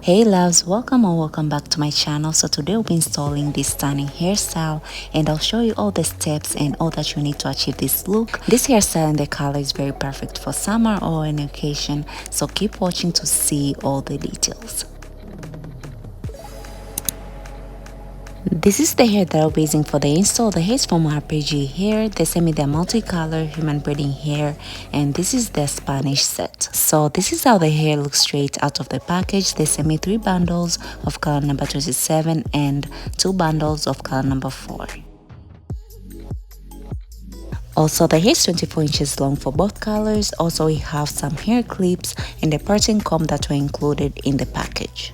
Hey loves, welcome or welcome back to my channel. So today we'll be installing this stunning hairstyle and I'll show you all the steps and all that you need to achieve this look. This hairstyle and the color is very perfect for summer or an occasion, so keep watching to see all the details. This is the hair that I'll be using for the install. The hair is from 𝐒𝐴𝐻. They sent me the multicolor human braiding hair and this is the Spanish set. So this is how the hair looks straight out of the package. They sent me 3 bundles of color number 27 and 2 bundles of color number 4. Also, the hair is 24 inches long for both colors. Also, we have some hair clips and the parting comb that were included in the package.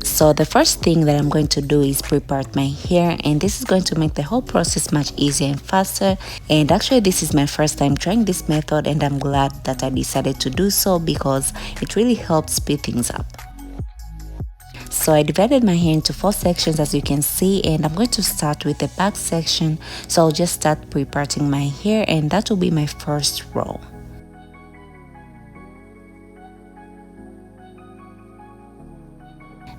So the first thing that I'm going to do is pre-part my hair, and this is going to make the whole process much easier and faster. And actually this is my first time trying this method and I'm glad that I decided to do so because it really helps speed things up. So I divided my hair into 4 sections as you can see, and I'm going to start with the back section. So I'll just start pre-parting my hair and that will be my first row.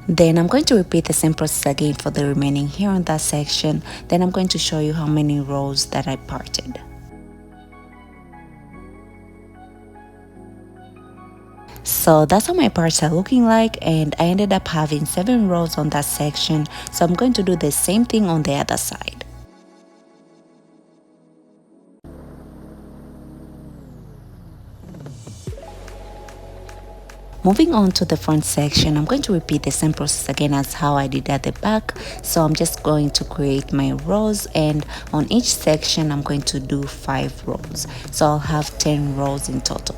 Then I'm going to repeat the same process again for the remaining hair on that section. Then I'm going to show you how many rows that I parted. So that's how my parts are looking like, and I ended up having 7 rows on that section. So I'm going to do the same thing on the other side. Moving on to the front section, I'm going to repeat the same process again as how I did at the back. So I'm just going to create my rows, and on each section I'm going to do 5 rows. So I'll have 10 rows in total.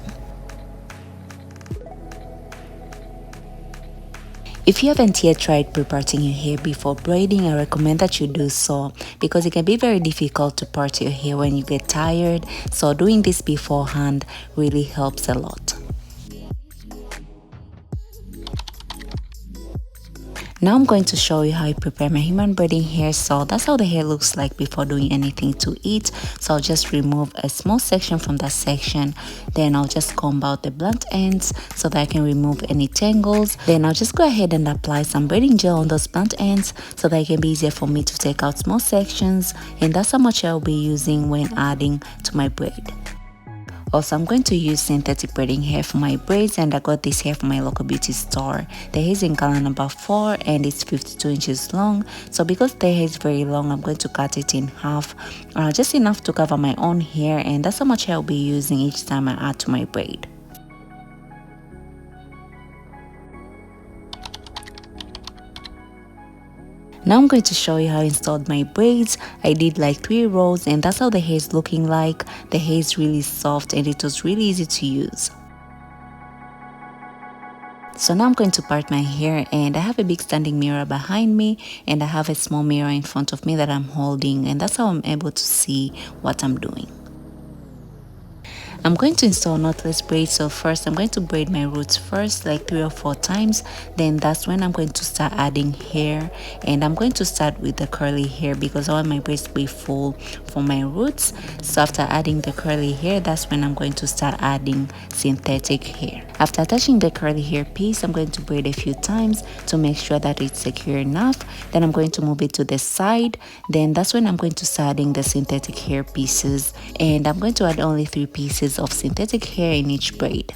If you haven't yet tried pre-parting your hair before braiding, I recommend that you do so because it can be very difficult to part your hair when you get tired. So doing this beforehand really helps a lot. Now I'm going to show you how I prepare my human braiding hair. So that's how the hair looks like before doing anything to it. So I'll just remove a small section from that section. Then I'll just comb out the blunt ends so that I can remove any tangles. Then I'll just go ahead and apply some braiding gel on those blunt ends so that it can be easier for me to take out small sections. And that's how much I'll be using when adding to my braid. Also, I'm going to use synthetic braiding hair for my braids, and I got this hair from my local beauty store. The hair is in color number 4 and it's 52 inches long. So because the hair is very long, I'm going to cut it in half, just enough to cover my own hair, and that's how much I'll be using each time I add to my braid. Now I'm going to show you how I installed my braids. I did like 3 rows and that's how the hair is looking like. The hair is really soft and it was really easy to use. So now I'm going to part my hair, and I have a big standing mirror behind me and I have a small mirror in front of me that I'm holding, and that's how I'm able to see what I'm doing. I'm going to install knotless braids. So first I'm going to braid my roots first, like 3 or 4 times. Then that's when I'm going to start adding hair, and I'm going to start with the curly hair because I want my braids to be full for my roots. So after adding the curly hair, that's when I'm going to start adding synthetic hair. After attaching the curly hair piece, I'm going to braid a few times to make sure that it's secure enough. Then I'm going to move it to the side. Then that's when I'm going to start adding the synthetic hair pieces, and I'm going to add only 3 pieces of synthetic hair in each braid.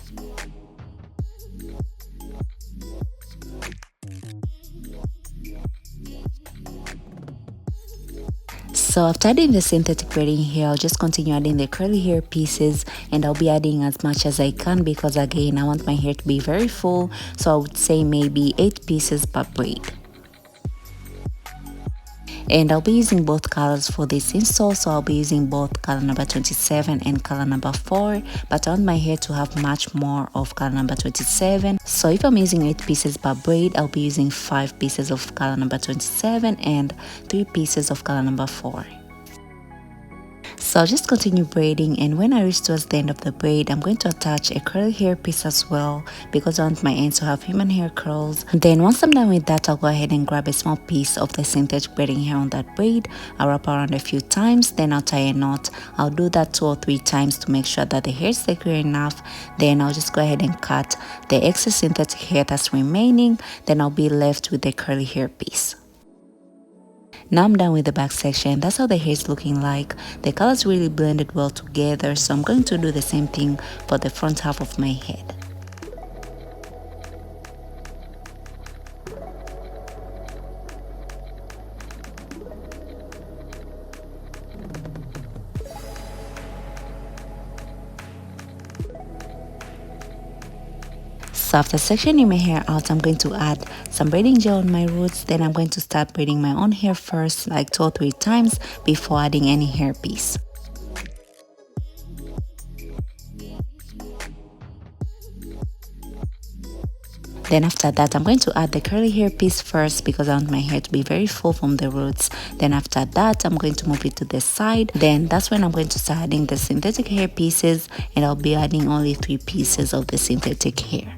So after adding the synthetic braiding hair, I'll just continue adding the curly hair pieces, and I'll be adding as much as I can because again I want my hair to be very full. So I would say maybe 8 pieces per braid. And I'll be using both colors for this install, so I'll be using both color number 27 and color number 4, but I want my hair to have much more of color number 27. So if I'm using 8 pieces per braid, I'll be using 5 pieces of color number 27 and 3 pieces of color number 4. So I'll just continue braiding, and when I reach towards the end of the braid, I'm going to attach a curly hair piece as well because I want my ends to have human hair curls. Then once I'm done with that, I'll go ahead and grab a small piece of the synthetic braiding hair on that braid. I'll wrap around a few times, then I'll tie a knot. I'll do that 2 or 3 times to make sure that the hair is secure enough. Then I'll just go ahead and cut the excess synthetic hair that's remaining. Then I'll be left with the curly hair piece. Now I'm done with the back section. That's how the hair is looking like. The colors really blended well together, so I'm going to do the same thing for the front half of my head. So after sectioning my hair out, I'm going to add some braiding gel on my roots. Then I'm going to start braiding my own hair first, like 2 or 3 times before adding any hair piece. Then after that, I'm going to add the curly hair piece first because I want my hair to be very full from the roots. Then after that, I'm going to move it to the side. Then that's when I'm going to start adding the synthetic hair pieces, and I'll be adding only 3 pieces of the synthetic hair.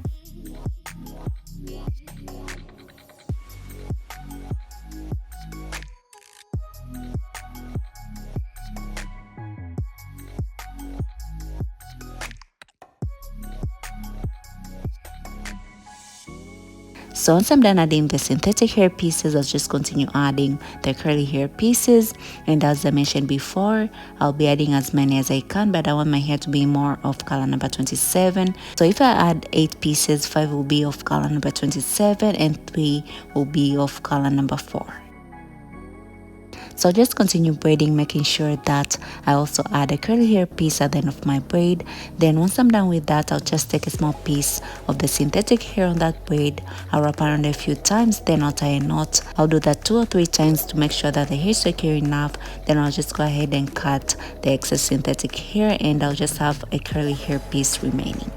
So once I'm done adding the synthetic hair pieces, I'll just continue adding the curly hair pieces. And as I mentioned before, I'll be adding as many as I can, but I want my hair to be more of color number 27. So if I add 8 pieces, 5 will be of color number 27 and 3 will be of color number 4. So I'll just continue braiding, making sure that I also add a curly hair piece at the end of my braid. Then once I'm done with that, I'll just take a small piece of the synthetic hair on that braid. I'll wrap around a few times, then I'll tie a knot. I'll do that 2 or 3 times to make sure that the hair is secure enough. Then I'll just go ahead and cut the excess synthetic hair, and I'll just have a curly hair piece remaining.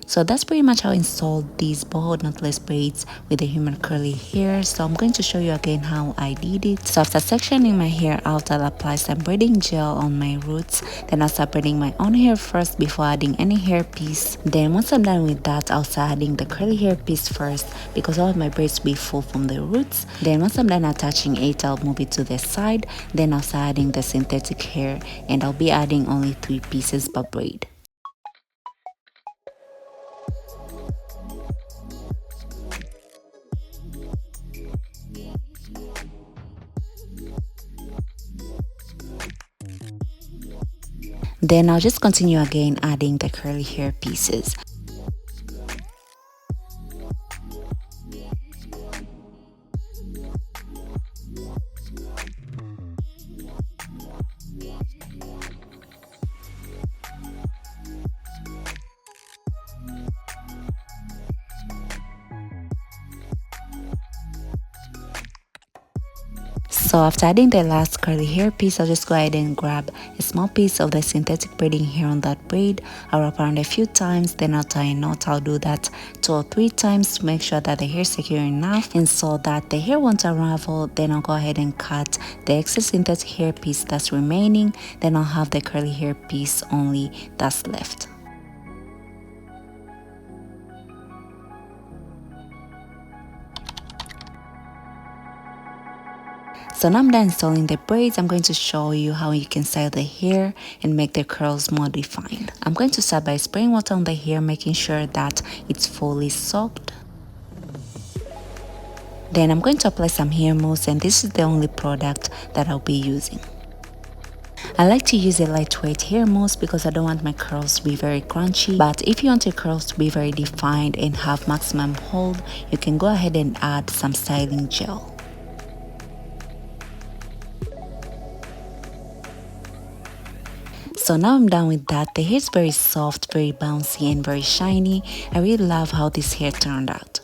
So that's pretty much how I installed these boho knotless braids with the human curly hair. So I'm going to show you again how I did it. So after sectioning my hair out, I'll apply some braiding gel on my roots. Then I'll start braiding my own hair first before adding any hair piece. Then once I'm done with that, I'll start adding the curly hair piece first because I want my braids to be full from the roots. Then once I'm done attaching it, I'll move it to the side. Then I'll start adding the synthetic hair, and I'll be adding only 3 pieces per braid. Then I'll just continue again adding the curly hair pieces. So after adding the last curly hair piece, I'll just go ahead and grab a small piece of the synthetic braiding hair on that braid. I'll wrap around a few times, then I'll tie a knot. I'll do that 2 or 3 times to make sure that the hair is secure enough and so that the hair won't unravel. Then I'll go ahead and cut the excess synthetic hair piece that's remaining. Then I'll have the curly hair piece only that's left. So now I'm done installing the braids. I'm going to show you how you can style the hair and make the curls more defined. I'm going to start by spraying water on the hair, making sure that it's fully soaked. Then I'm going to apply some hair mousse, and this is the only product that I'll be using. I like to use a lightweight hair mousse because I don't want my curls to be very crunchy, but if you want your curls to be very defined and have maximum hold, you can go ahead and add some styling gel. So now I'm done with that. The hair is very soft, very bouncy and very shiny. I really love how this hair turned out.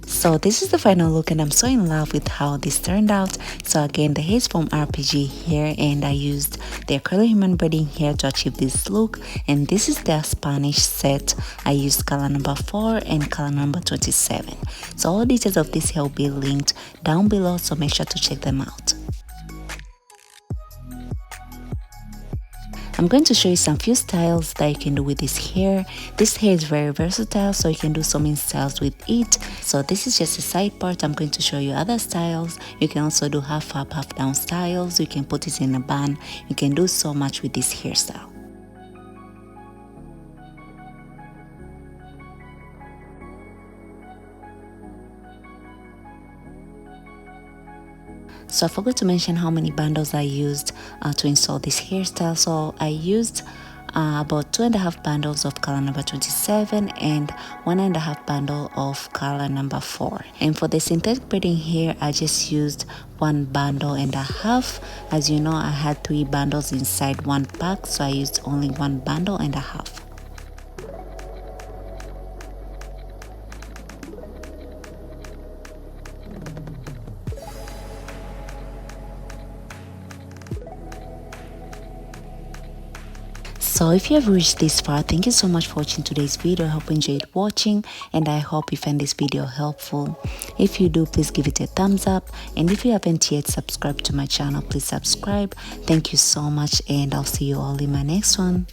So this is the final look and I'm so in love with how this turned out. So again, the hair is from rpghair and I used their curly human braiding hair to achieve this look, and this is their Spanish set. I used color number 4 and color number 27. So all details of this hair will be linked down below, so make sure to check them out. I'm going to show you some few styles that you can do with this hair. This hair is very versatile, so you can do so many styles with it. So this is just a side part. I'm going to show you other styles. You can also do half up, half down styles. You can put it in a bun. You can do so much with this hairstyle. So I forgot to mention how many bundles I used to install this hairstyle. So I used about 2.5 bundles of color number 27 and 1.5 bundle of color number 4. And for the synthetic braiding hair, I just used 1.5 bundles. As you know, I had 3 bundles inside one pack, so I used only 1.5 bundles. So if you have reached this far, thank you so much for watching today's video. I hope you enjoyed watching and I hope you find this video helpful. If you do, please give it a thumbs up, and if you haven't yet subscribed to my channel, please subscribe. Thank you so much and I'll see you all in my next one.